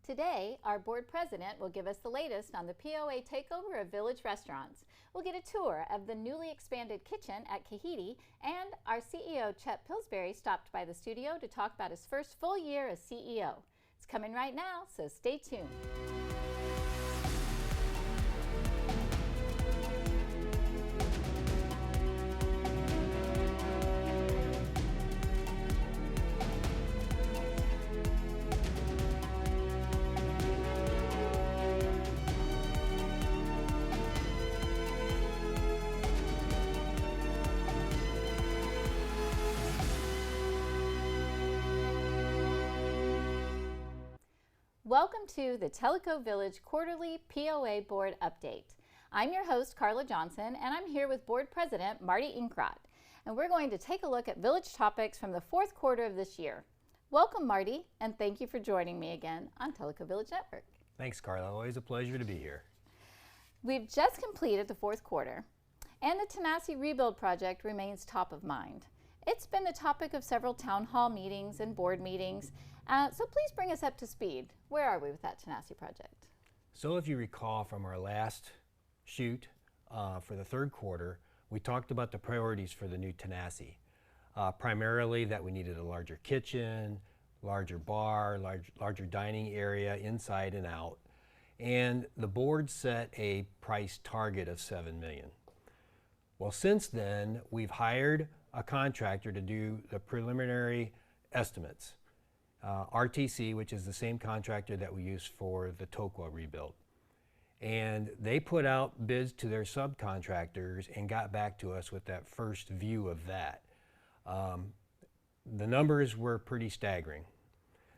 Today, our board president will give us the latest on the POA takeover of Village restaurants. We'll get a tour of the newly expanded kitchen at Kahiti, and our CEO, Chet Pillsbury, stopped by the studio to talk about his first full year as CEO. It's coming right now, so stay tuned. Welcome to the Tellico Village Quarterly POA Board Update. I'm your host, Carla Johnson, and I'm here with Board President Marty Inkrott. And we're going to take a look at Village topics from the fourth quarter of this year. Welcome, Marty, and thank you for joining me again on Tellico Village Network. Thanks, Carla. Always a pleasure to be here. We've just completed the fourth quarter, and the Tenasi rebuild project remains top of mind. It's been the topic of several town hall meetings and board meetings, so please bring us up to speed. Where are we with that Tenasi project? So if you recall from our last shoot for the third quarter, we talked about the priorities for the new Tenasi. Primarily that we needed a larger kitchen, larger bar, larger dining area inside and out, and the board set a price target of $7 million. Well, since then, we've hired a contractor to do the preliminary estimates. RTC, which is the same contractor that we used for the Tellico rebuild. And they put out bids to their subcontractors and got back to us with that first view of that. The numbers were pretty staggering.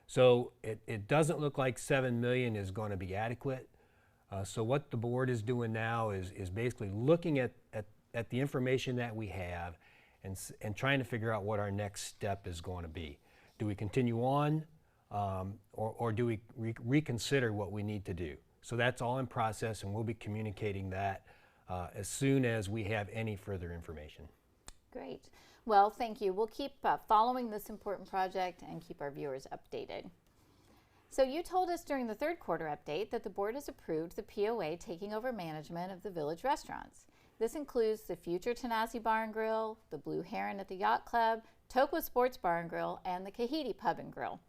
So it doesn't look like $7 million is going to be adequate. So what the board is doing now is basically looking at the information that we have and trying to figure out what our next step is going to be. Do we continue on or do we reconsider what we need to do? So that's all in process, and we'll be communicating that as soon as we have any further information. Great. Well, thank you. We'll keep following this important project and keep our viewers updated. So you told us during the third quarter update that the board has approved the POA taking over management of the Village restaurants. This includes the future Tenasi Bar and Grill, the Blue Heron at the Yacht Club, Tellico Sports Bar and Grill, and the Kahiti Pub and Grill.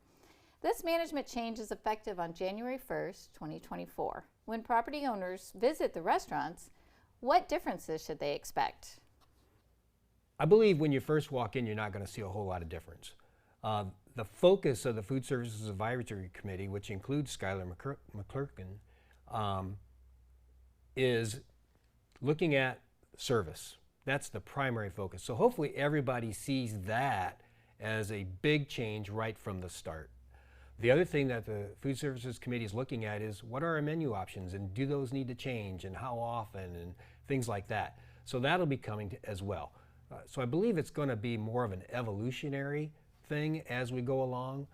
This management change is effective on January 1st, 2024. When property owners visit the restaurants, what differences should they expect? I believe when you first walk in, you're not going to see a whole lot of difference. The focus of the Food Services Advisory Committee, which includes Skylar McClurkin, is looking at service. That's the primary focus. So hopefully everybody sees that as a big change right from the start. The other thing that the Food Services Committee is looking at is what are our menu options and do those need to change and how often and things like that. So that'll be coming as well. So I believe it's going to be more of an evolutionary thing as we go along,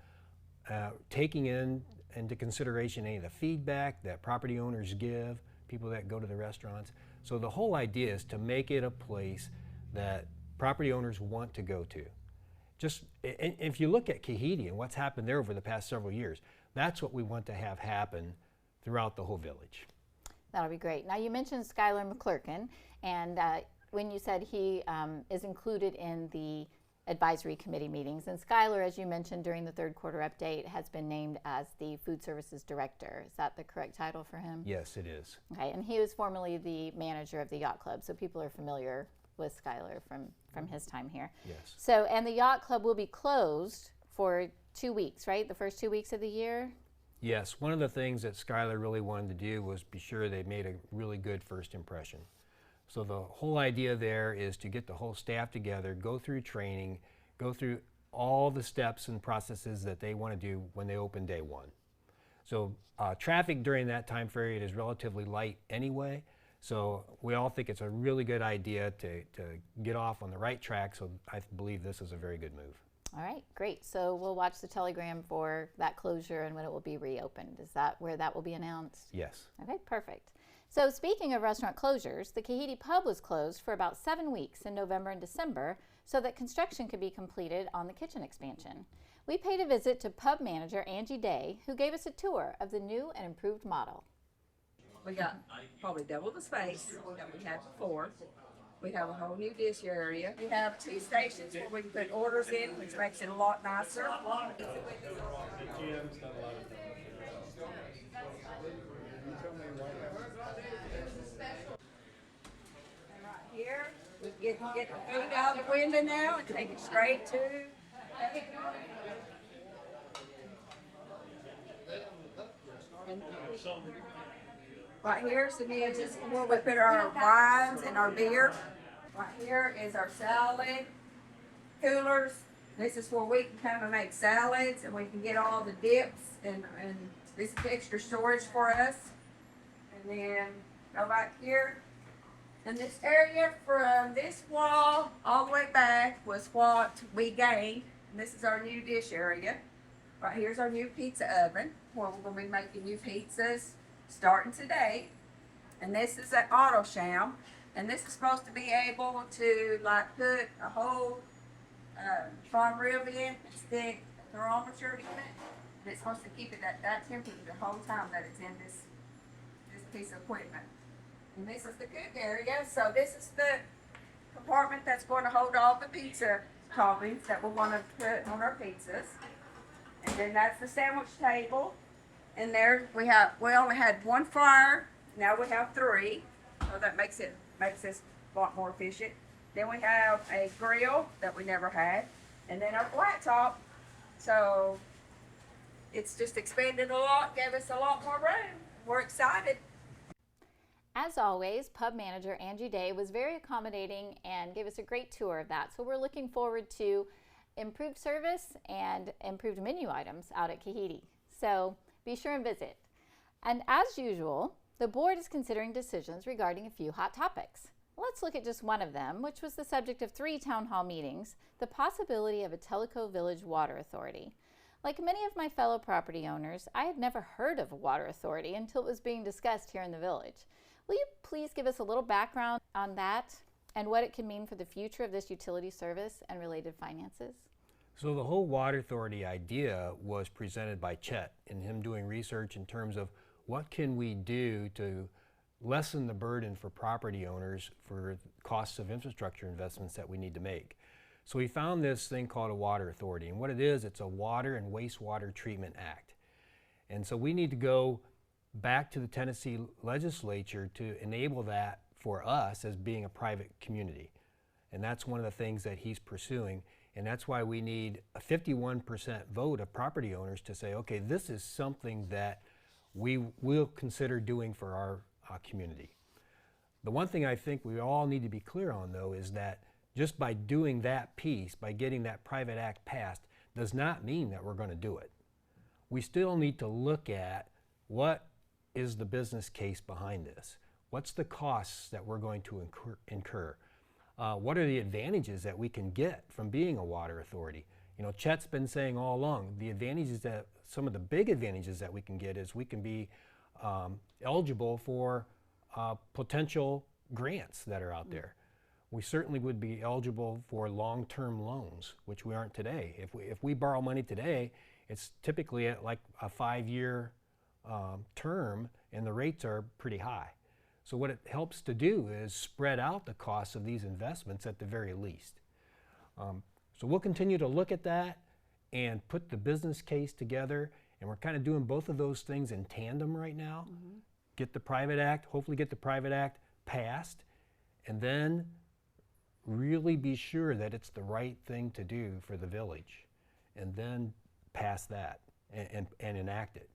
taking into consideration any of the feedback that property owners give, people that go to the restaurants. So the whole idea is to make it a place that property owners want to go to. Just if you look at Kahiti and what's happened there over the past several years, that's what we want to have happen throughout the whole village. That'll be great. Now you mentioned Skylar McClurkin, and when you said he is included in the advisory committee meetings, and Skylar, as you mentioned during the third quarter update, has been named as the Food Services Director. Is that the correct title for him? Yes, it is. Okay, and he was formerly the manager of the Yacht Club, so people are familiar with Skylar from his time here. Yes. So, and the Yacht Club will be closed for 2 weeks, right? The first 2 weeks of the year? Yes, one of the things that Skylar really wanted to do was be sure they made a really good first impression. So the whole idea there is to get the whole staff together, go through training, go through all the steps and processes that they want to do when they open day one. So traffic during that time period is relatively light anyway, so we all think it's a really good idea to get off on the right track, so I believe this is a very good move. All right, great. So we'll watch the telegram for that closure and when it will be reopened. Is that where that will be announced? Yes. Okay, perfect. So speaking of restaurant closures, the Kahiti Pub was closed for about 7 weeks in November and December so that construction could be completed on the kitchen expansion. we paid a visit to pub manager Angie Day, who gave us a tour of the new and improved model. We got probably double the space that we had before. We have a whole new dish area. We have 2 stations where we can put orders in, which makes it a lot nicer. And right here, we can get the food out the window now and take it straight to and right here's the edges where we put our wines and our beer. Right here is our salad coolers. This is where we can kind of make salads and we can get all the dips and this is extra storage for us. And then go back here. And this area from this wall all the way back was what we gained. And this is our new dish area. Right here's our new pizza oven where we're going to be making new pizzas starting today. And this is an auto sham. And this is supposed to be able to like put a whole prime rib in and stick a thermometer in it. And it's supposed to keep it at that temperature the whole time that it's in this piece of equipment. And this is the cook area. So this is the compartment that's going to hold all the pizza toppings that we want to put on our pizzas. And then that's the sandwich table. And there we only had 1 fryer. Now we have 3. So that makes this a lot more efficient. Then we have a grill that we never had. And then our flat top. So it's just expanded a lot, gave us a lot more room. We're excited. As always, pub manager Angie Day was very accommodating and gave us a great tour of that. So we're looking forward to improved service and improved menu items out at Kahiti. So be sure and visit. And as usual, the board is considering decisions regarding a few hot topics. Let's look at just one of them, which was the subject of 3 town hall meetings, the possibility of a Tellico Village Water Authority. Like many of my fellow property owners, I had never heard of a water authority until it was being discussed here in the village. Will you please give us a little background on that and what it can mean for the future of this utility service and related finances? So the whole water authority idea was presented by Chet and him doing research in terms of what can we do to lessen the burden for property owners for costs of infrastructure investments that we need to make. So we found this thing called a water authority, and what it is, it's a water and wastewater treatment act. And so we need to go back to the Tennessee legislature to enable that for us as being a private community. And that's one of the things that he's pursuing. And that's why we need a 51% vote of property owners to say, okay, this is something that we will consider doing for our community. The one thing I think we all need to be clear on, though, is that just by doing that piece, by getting that private act passed, does not mean that we're going to do it. We still need to look at what is the business case behind this. What's the costs that we're going to incur? What are the advantages that we can get from being a water authority? You know, Chet's been saying all along, the advantages that, some of the big advantages that we can get is we can be eligible for potential grants that are out there. We certainly would be eligible for long-term loans, which we aren't today. If we borrow money today, it's typically at like a 5-year term, and the rates are pretty high. So what it helps to do is spread out the costs of these investments at the very least. So we'll continue to look at that and put the business case together, and we're kind of doing both of those things in tandem right now. Get the private act, hopefully get the private act passed, and then really be sure that it's the right thing to do for the village, and then pass that and enact it.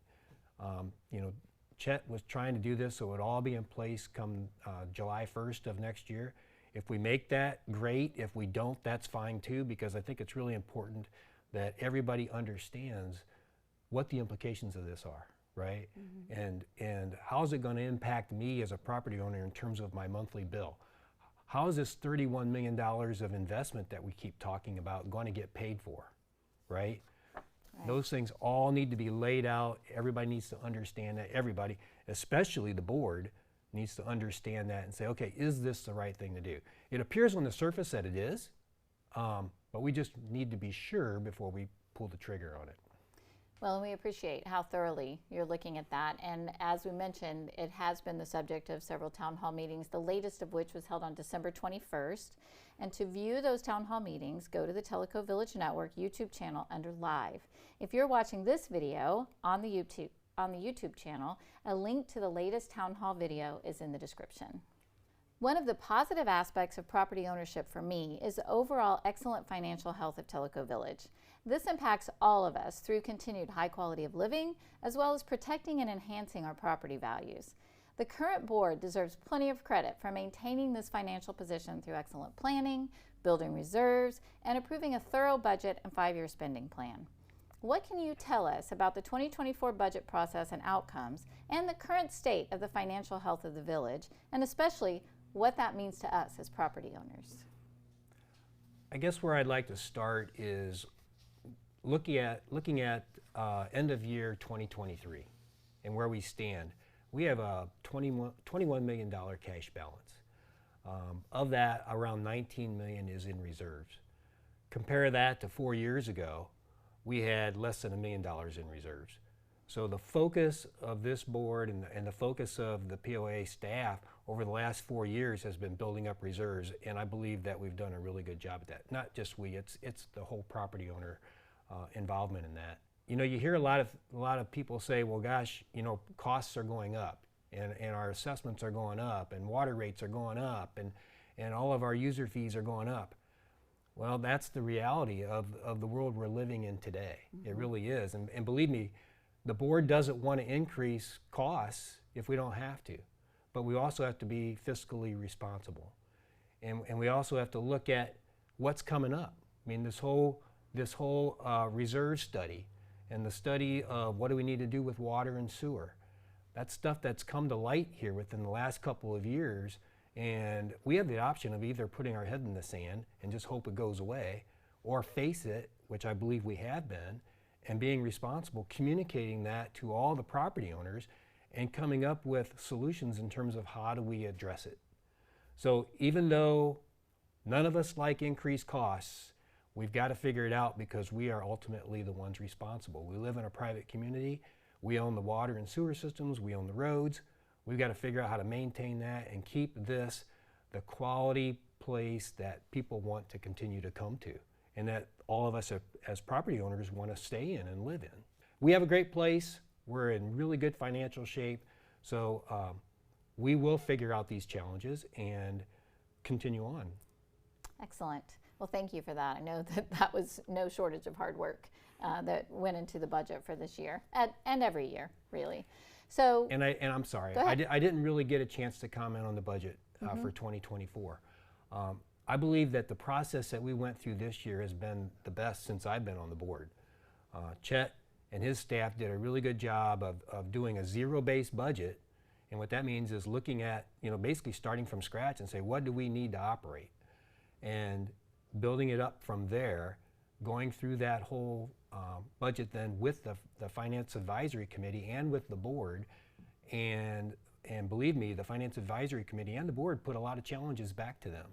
You know, Chet was trying to do this so it would all be in place come July 1st of next year. If we make that, great. If we don't, that's fine too, because I think it's really important that everybody understands what the implications of this are, right? And how is it going to impact me as a property owner in terms of my monthly bill? How is this $31 million of investment that we keep talking about going to get paid for, right? Those things all need to be laid out. Everybody needs to understand that. Everybody, especially the board, needs to understand that and say, okay, is this the right thing to do? It appears on the surface that it is, but we just need to be sure before we pull the trigger on it. Well, we appreciate how thoroughly you're looking at that. And as we mentioned, it has been the subject of several town hall meetings, the latest of which was held on December 21st. And to view those town hall meetings, go to the Tellico Village Network YouTube channel under Live. If you're watching this video on the YouTube channel, a link to the latest town hall video is in the description. One of the positive aspects of property ownership for me is the overall excellent financial health of Tellico Village. This impacts all of us through continued high quality of living, as well as protecting and enhancing our property values. The current board deserves plenty of credit for maintaining this financial position through excellent planning, building reserves, and approving a thorough budget and 5-year spending plan. What can you tell us about the 2024 budget process and outcomes, and the current state of the financial health of the village, and especially what that means to us as property owners? I guess where I'd like to start is looking at end of year 2023 and where we stand. We have a $21 million cash balance. Of that, around $19 million is in reserves. Compare that to 4 years ago, we had less than $1 million in reserves. So the focus of this board and the focus of the POA staff over the last 4 years has been building up reserves, and I believe that we've done a really good job at that. Not just we, it's the whole property owner involvement in that. You know, you hear a lot of people say, well, gosh, you know, costs are going up, and our assessments are going up, and water rates are going up, and all of our user fees are going up. Well, that's the reality of the world we're living in today. Mm-hmm. It really is, and believe me, the board doesn't want to increase costs if we don't have to, but we also have to be fiscally responsible, and we also have to look at what's coming up. I mean, this whole reserve study and the study of what do we need to do with water and sewer. That's stuff that's come to light here within the last couple of years, and we have the option of either putting our head in the sand and just hope it goes away, or face it, which I believe we have been, and being responsible, communicating that to all the property owners and coming up with solutions in terms of how do we address it. So even though none of us like increased costs, we've got to figure it out because we are ultimately the ones responsible. We live in a private community. We own the water and sewer systems. We own the roads. We've got to figure out how to maintain that and keep this the quality place that people want to continue to come to, and that all of us as property owners want to stay in and live in. We have a great place. We're in really good financial shape. So we will figure out these challenges and continue on. Excellent. Well, thank you for that. I know that was no shortage of hard work that went into the budget for this year and every year, really. So, and I'm sorry, I didn't really get a chance to comment on the budget for 2024. I believe that the process that we went through this year has been the best since I've been on the board. Chet and his staff did a really good job of doing a zero-based budget, and what that means is looking at, you know, basically starting from scratch and say, what do we need to operate? And building it up from there, going through that whole budget then with the Finance Advisory Committee and with the board, and believe me, the Finance Advisory Committee and the board put a lot of challenges back to them,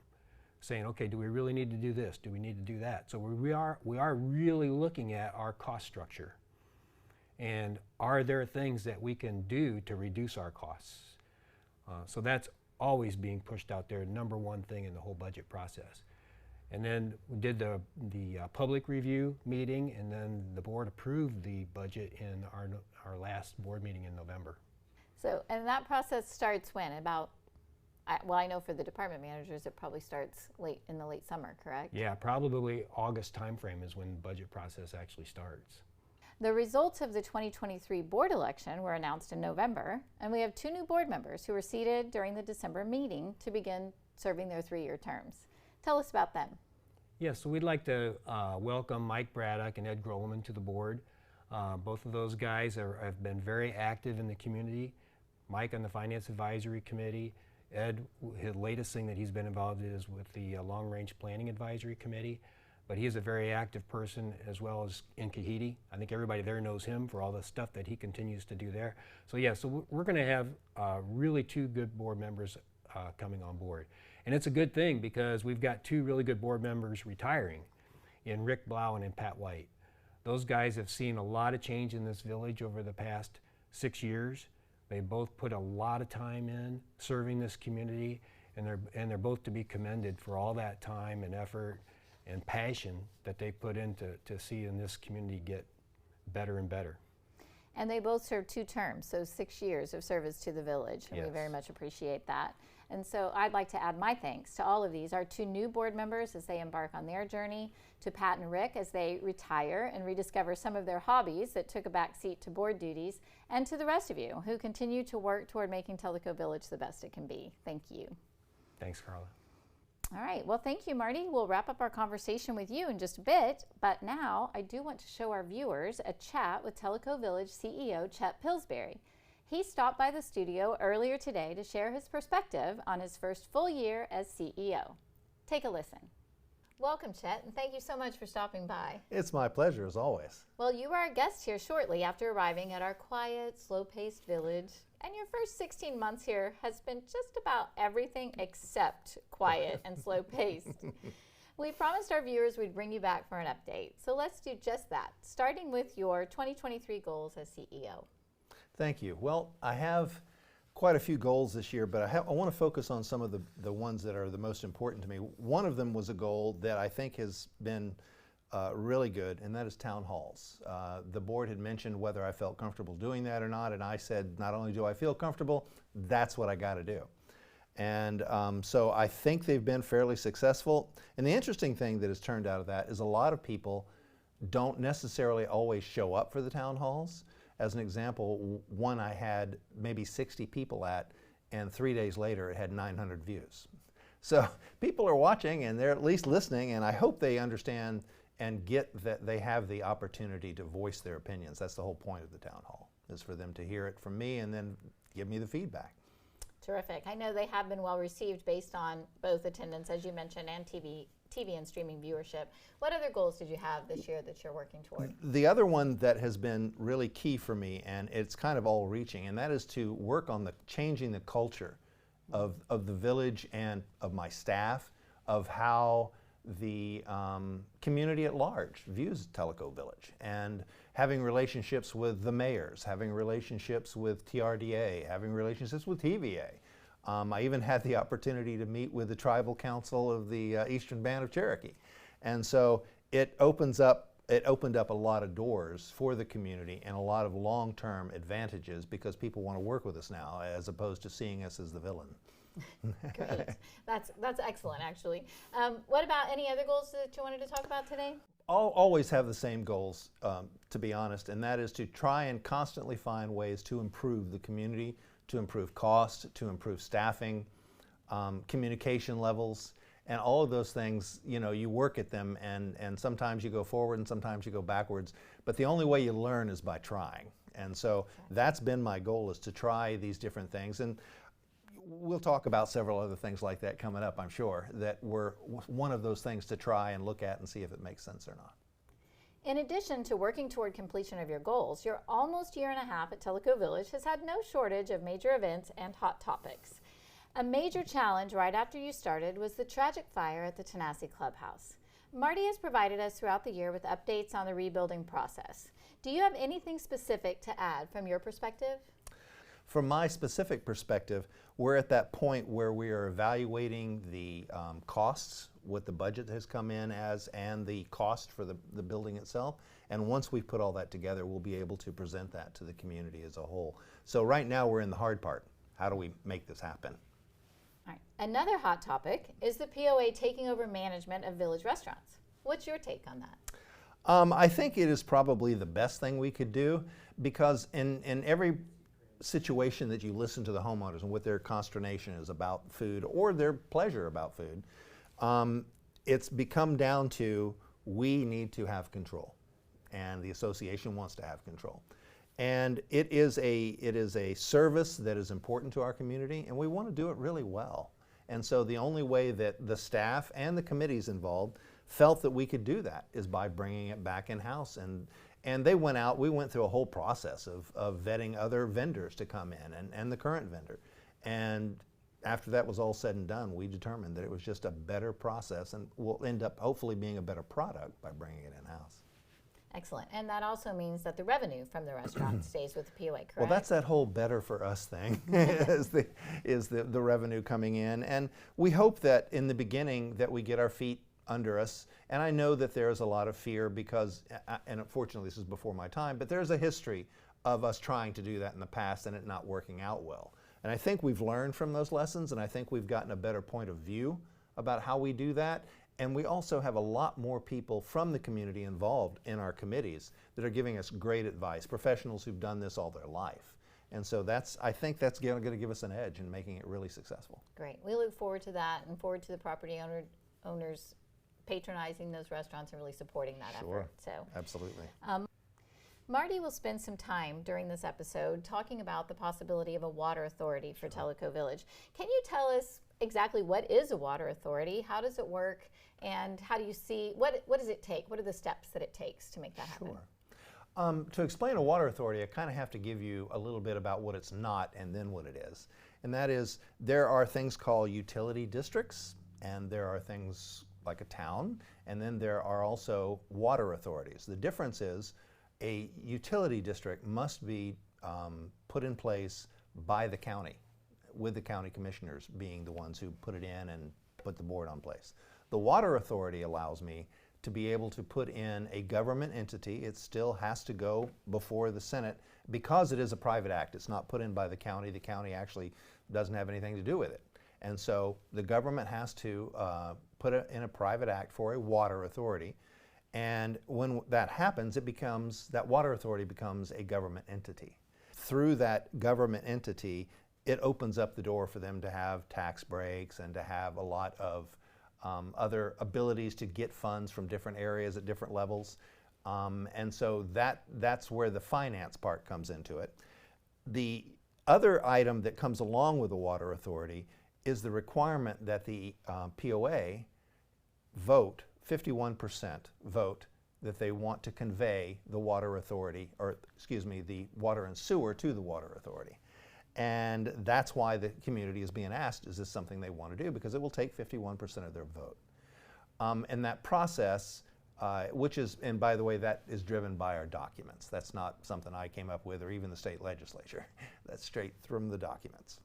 saying, okay, do we really need to do this? Do we need to do that? So we are really looking at our cost structure, and are there things that we can do to reduce our costs? So that's always being pushed out there, number one thing in the whole budget process. And then we did the public review meeting, and then the board approved the budget in our last board meeting in November. So, and that process starts when? About, well, I know for the department managers, it probably starts in the late summer, correct? Yeah, probably August timeframe is when the budget process actually starts. The results of the 2023 board election were announced in November, and we have 2 new board members who were seated during the December meeting to begin serving their 3-year terms. Tell us about them. Yeah, so we'd like to welcome Mike Braddock and Ed Grolman to the board. Both of those guys have been very active in the community. Mike on the Finance Advisory Committee. Ed, his latest thing that he's been involved in is with the Long Range Planning Advisory Committee. But he is a very active person as well as in Kahiti. I think everybody there knows him for all the stuff that he continues to do there. So yeah, so we're going to have really 2 good board members coming on board. And it's a good thing because we've got 2 really good board members retiring in Rick Blau and in Pat White. Those guys have seen a lot of change in this village over the past 6 years. They both put a lot of time in serving this community, and they're both to be commended for all that time and effort and passion that they put into seeing this community get better and better. And they both served 2 terms, so 6 years of service to the village. And yes. We very much appreciate that. And so I'd like to add my thanks to all of these, our 2 new board members as they embark on their journey, to Pat and Rick as they retire and rediscover some of their hobbies that took a back seat to board duties, and to the rest of you who continue to work toward making Tellico Village the best it can be. Thank you. Thanks, Carla. All right, well, thank you, Marty. We'll wrap up our conversation with you in just a bit, but now I do want to show our viewers a chat with Tellico Village CEO Chet Pillsbury. He stopped by the studio earlier today to share his perspective on his first full year as CEO. Take a listen. Welcome, Chet, and thank you so much for stopping by. It's my pleasure, as always. Well, you were our guest here shortly after arriving at our quiet, slow-paced village, and your first 16 months here has been just about everything except quiet and slow-paced. We promised our viewers we'd bring you back for an update, so let's do just that, starting with your 2023 goals as CEO. Thank you. Well, I have quite a few goals this year, but I want to focus on some of the ones that are the most important to me. One of them was a goal that I think has been really good, and that is town halls. The board had mentioned whether I felt comfortable doing that or not, and I said, not only do I feel comfortable, that's what I got to do. And so I think they've been fairly successful. And the interesting thing that has turned out of that is a lot of people don't necessarily always show up for the town halls. As an example, one I had maybe 60 people at, and 3 days later it had 900 views. So people are watching and they're at least listening, and I hope they understand and get that they have the opportunity to voice their opinions. That's the whole point of the town hall, is for them to hear it from me and then give me the feedback. Terrific. I know they have been well received based on both attendance, as you mentioned, and TV and streaming viewership. What other goals did you have this year that you're working toward? The other one that has been really key for me, and it's kind of all reaching, and that is to work on changing the culture of the village and of my staff, of how the community at large views Tellico Village, and having relationships with the mayors, having relationships with TRDA, having relationships with TVA. I even had the opportunity to meet with the tribal council of the Eastern Band of Cherokee. And so it opened up a lot of doors for the community and a lot of long-term advantages, because people want to work with us now as opposed to seeing us as the villain. Great. That's excellent, actually. What about any other goals that you wanted to talk about today? I'll always have the same goals, to be honest, and that is to try and constantly find ways to improve the community, to improve cost, to improve staffing, communication levels, and all of those things. You know, you work at them, and sometimes you go forward and sometimes you go backwards, but the only way you learn is by trying. And so that's been my goal, is to try these different things. And we'll talk about several other things like that coming up, I'm sure, that were one of those things to try and look at and see if it makes sense or not. In addition to working toward completion of your goals, your almost year and a half at Tellico Village has had no shortage of major events and hot topics. A major challenge right after you started was the tragic fire at the Tenasi clubhouse. Marty has provided us throughout the year with updates on the rebuilding process. Do you have anything specific to add from your perspective? From my specific perspective, we're at that point where we are evaluating the costs, what the budget has come in as, and the cost for the building itself. And once we put all that together, we'll be able to present that to the community as a whole. So right now we're in the hard part. How do we make this happen? All right. Another hot topic is the POA taking over management of village restaurants. What's your take on that? I think it is probably the best thing we could do, because in every situation that you listen to the homeowners and what their consternation is about food or their pleasure about food, it's become down to, we need to have control, and the association wants to have control. And it is a service that is important to our community, and we want to do it really well. And so the only way that the staff and the committees involved felt that we could do that is by bringing it back in-house. And they went out, we went through a whole process of vetting other vendors to come in, and the current vendor. And after that was all said and done, we determined that it was just a better process, and will end up hopefully being a better product by bringing it in-house. Excellent. And that also means that the revenue from the restaurant stays with the POA, correct? Well, that's that whole better for us thing is the revenue coming in. And we hope that in the beginning that we get our feet under us. And I know that there's a lot of fear because, and unfortunately this is before my time, but there's a history of us trying to do that in the past and it not working out well. And I think we've learned from those lessons, and I think we've gotten a better point of view about how we do that. And we also have a lot more people from the community involved in our committees that are giving us great advice, professionals who've done this all their life. And so I think that's going to give us an edge in making it really successful. Great. We look forward to that and forward to the property owners patronizing those restaurants and really supporting that effort. So, absolutely. Marty will spend some time during this episode talking about the possibility of a water authority for Tellico Village. Can you tell us exactly what is a water authority? How does it work? And how do you see, what does it take? What are the steps that it takes to make that happen? Sure. To explain a water authority, I kind of have to give you a little bit about what it's not and then what it is. And that is, there are things called utility districts, and there are things like a town, and then there are also water authorities. The difference is a utility district must be put in place by the county, with the county commissioners being the ones who put it in and put the board on place. The water authority allows me to be able to put in a government entity. It still has to go before the Senate because it is a private act. It's not put in by the county. The county actually doesn't have anything to do with it. And so the government has to put it in a private act for a water authority. And when that happens, that water authority becomes a government entity. Through that government entity, it opens up the door for them to have tax breaks and to have a lot of other abilities to get funds from different areas at different levels. And so that's where the finance part comes into it. The other item that comes along with the water authority is the requirement that the POA vote, 51% vote, that they want to convey the water authority, or excuse me, the water and sewer to the water authority. And that's why the community is being asked, is this something they want to do? Because it will take 51% of their vote. And that process, which is, and by the way, that is driven by our documents. That's not something I came up with or even the state legislature. That's straight from the documents.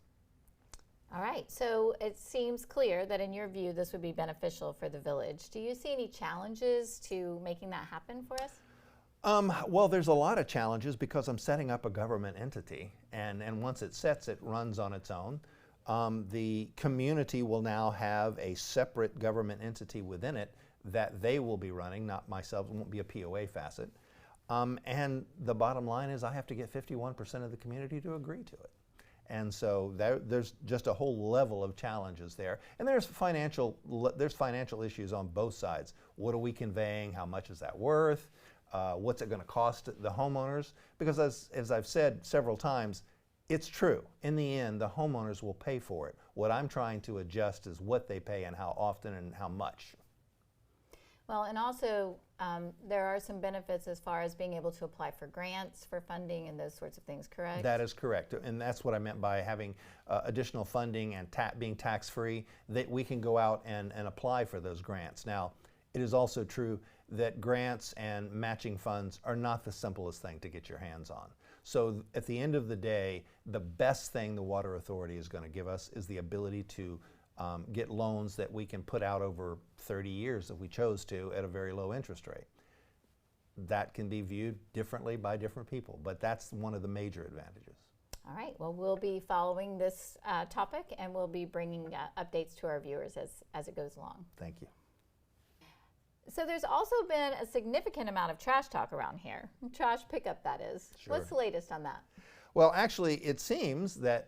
All right, so it seems clear that in your view this would be beneficial for the village. Do you see any challenges to making that happen for us? Well, there's a lot of challenges because I'm setting up a government entity, and once it sets, it runs on its own. The community will now have a separate government entity within it that they will be running, not myself. It won't be a POA facet. And the bottom line is I have to get 51% of the community to agree to it. And so there's just a whole level of challenges there. And there's financial issues on both sides. What are we conveying? How much is that worth? What's it going to cost the homeowners? Because as I've said several times, it's true. In the end, the homeowners will pay for it. What I'm trying to adjust is what they pay and how often and how much. Well, and also there are some benefits as far as being able to apply for grants for funding and those sorts of things, correct? That is correct. And that's what I meant by having additional funding and being tax-free, that we can go out and apply for those grants. Now, it is also true that grants and matching funds are not the simplest thing to get your hands on. So at the end of the day, the best thing the Water Authority is going to give us is the ability to get loans that we can put out over 30 years if we chose to at a very low interest rate. That can be viewed differently by different people, but that's one of the major advantages. All right, well, we'll be following this topic and we'll be bringing updates to our viewers as it goes along. Thank you. So there's also been a significant amount of trash talk around here. Trash pickup, that is. Sure. What's the latest on that? Well, actually, it seems that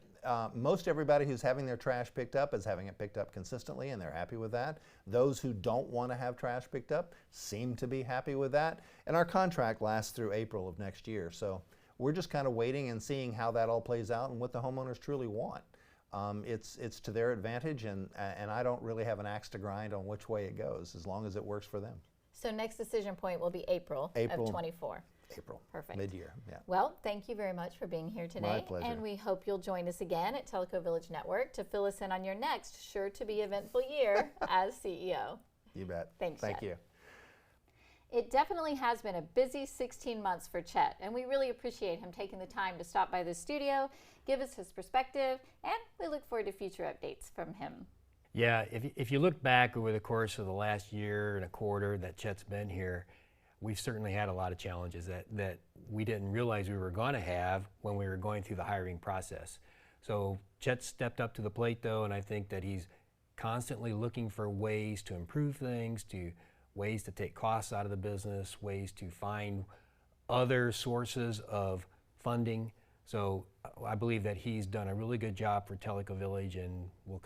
most everybody who's having their trash picked up is having it picked up consistently, and they're happy with that. Those who don't want to have trash picked up seem to be happy with that. And our contract lasts through April of next year. So we're just kind of waiting and seeing how that all plays out and what the homeowners truly want. It's to their advantage, and I don't really have an axe to grind on which way it goes, as long as it works for them. So next decision point will be April of 24. April. Perfect. Mid-year, yeah. Well, thank you very much for being here today. My pleasure. And we hope you'll join us again at Tellico Village Network to fill us in on your next sure-to-be eventful year as CEO. You bet. Thanks, Thank Chet. you. It definitely has been a busy 16 months for Chet, and we really appreciate him taking the time to stop by the studio, give us his perspective, and we look forward to future updates from him. Yeah, if you look back over the course of the last year and a quarter that Chet's been here, we've certainly had a lot of challenges that we didn't realize we were going to have when we were going through the hiring process. So Chet stepped up to the plate though, and I think that he's constantly looking for ways to improve things, ways to take costs out of the business, ways to find other sources of funding. So I believe that he's done a really good job for Tellico Village and will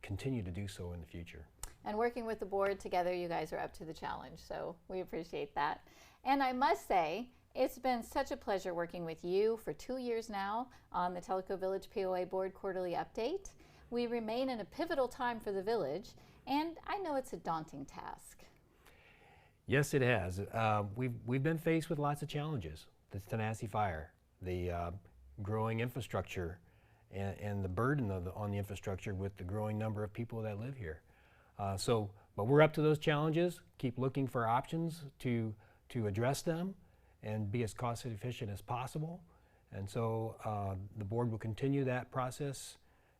continue to do so in the future. And working with the board together, you guys are up to the challenge, so we appreciate that. And I must say, it's been such a pleasure working with you for 2 years now on the Tellico Village POA Board Quarterly Update. We remain in a pivotal time for the village, and I know it's a daunting task. Yes, it has. We've been faced with lots of challenges. The Tenasi fire, the growing infrastructure, and the burden on the infrastructure with the growing number of people that live here. But we're up to those challenges, keep looking for options to address them and be as cost efficient as possible. And so the board will continue that process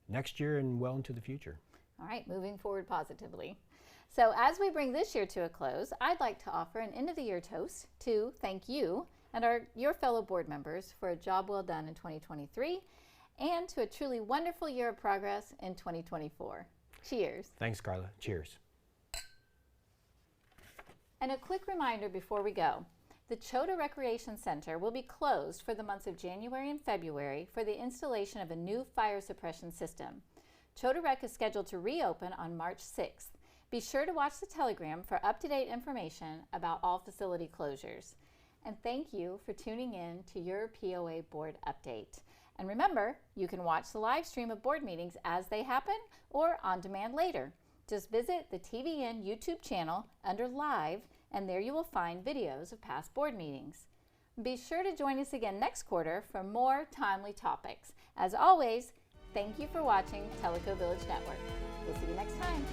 next year and well into the future. All right, moving forward positively. So as we bring this year to a close, I'd like to offer an end of the year toast to thank you and your fellow board members for a job well done in 2023 and to a truly wonderful year of progress in 2024. Cheers. Thanks, Carla. Cheers. And a quick reminder before we go. The Chota Recreation Center will be closed for the months of January and February for the installation of a new fire suppression system. Chota Rec is scheduled to reopen on March 6th. Be sure to watch the Telegram for up-to-date information about all facility closures. And thank you for tuning in to your POA Board Update. And remember, you can watch the live stream of board meetings as they happen or on demand later. Just visit the TVN YouTube channel under Live, and there you will find videos of past board meetings. Be sure to join us again next quarter for more timely topics. As always, thank you for watching Tellico Village Network. We'll see you next time.